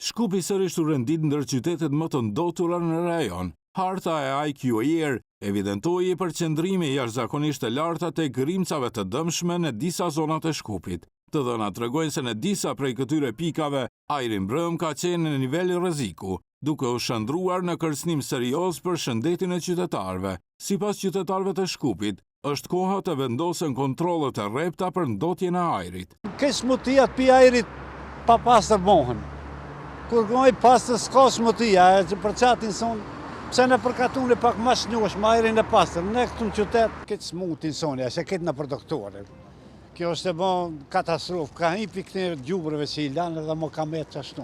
Shkupi sërish u rendit ndër qytetet më të ndotura në rajon. Harta e IQ-Air evidentoi përqendrime jashtëzakonisht të larta tek grimcave të dëmshme në disa zonat e Shkupit. Të dhënat tregojnë se në disa prej këtyre pikave, ajri mbrëm ka qenë në nivel rreziku, duke u shndruar në kërcënim serioz për shëndetin e qytetarëve. Sipas qytetarëve të Shkupit, është koha të vendosen kontrollet e rrepta për ndotjen e ajrit. Këto smutijat pi ajrit pa pastër mohen. Kur goj pastër s'ka smutia, për çatin son pse në përkatun e pak më shnjosh më ajrin e pastër. Ne këtu në qytet këtë smutin sonja, se këtë në për doktore. Kjo është e bon katastrofë, ka hipi këtë gjubrëve që i lanë dhe më ka metë qashtu.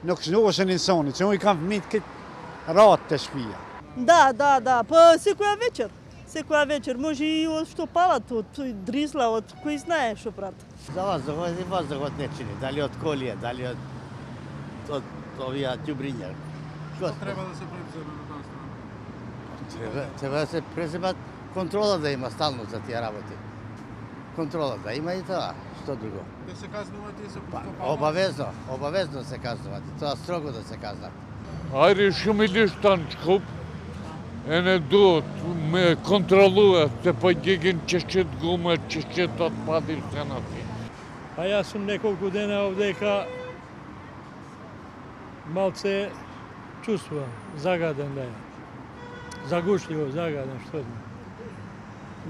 Nuk shnjoheshin insoni, që unë i kam fëmijët këtë ratë të shpia. Da, po si koja večer, može i što pala tu drisla od koji znaje što prat. Za vas dohod ne čini, da li od kolije, da li od ovija tjubrinja. Što treba da se preuzeme na ta strana? Treba da se preuzema kontrola da ima stalno za tije raboti. Kontrola da ima i to, što drugo. Da se kaznovati se postupava? Obavezno se kaznovati, to strogo da se kazna. Ajri shumë i lishtan Shkup, e ne duhet me kontrolue se po gjegin qëshqet gume, qëshqet atë padin senati. Pa ja sam nekoliko dana ovdje malce čustva, zagadan da je. Zagušljivo, zagadan, što znam.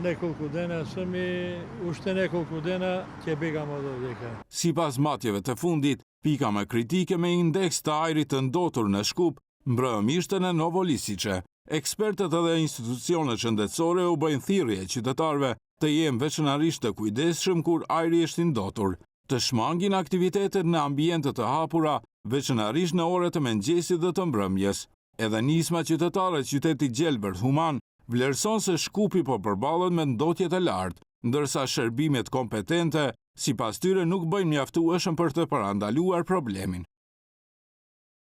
Nekoliko dana sam i ušte nekoliko dana që bigam od ovdje. Sipas matjeve të fundit, pika më kritike me indeks të ajrit të ndotur në Shkup mbrëm ishte në Novolisice. Ekspertët edhe institucionet shëndetësore u bëjnë thirrje qytetarëve të jenë veçanarisht të kujdesshëm kur ajri është i ndotur, të shmangin aktivitetet në ambiente të hapura, veçanarisht në orët e mëngjesit dhe të mbrëmjes. Edhe nisma qytetare qyteti Gjelbert Human vlerëson se Shkupi po përballet me ndotje të lartë, ndërsa shërbimet kompetente sipas tyre nuk bëjnë mjaftueshëm për të parandaluar problemin.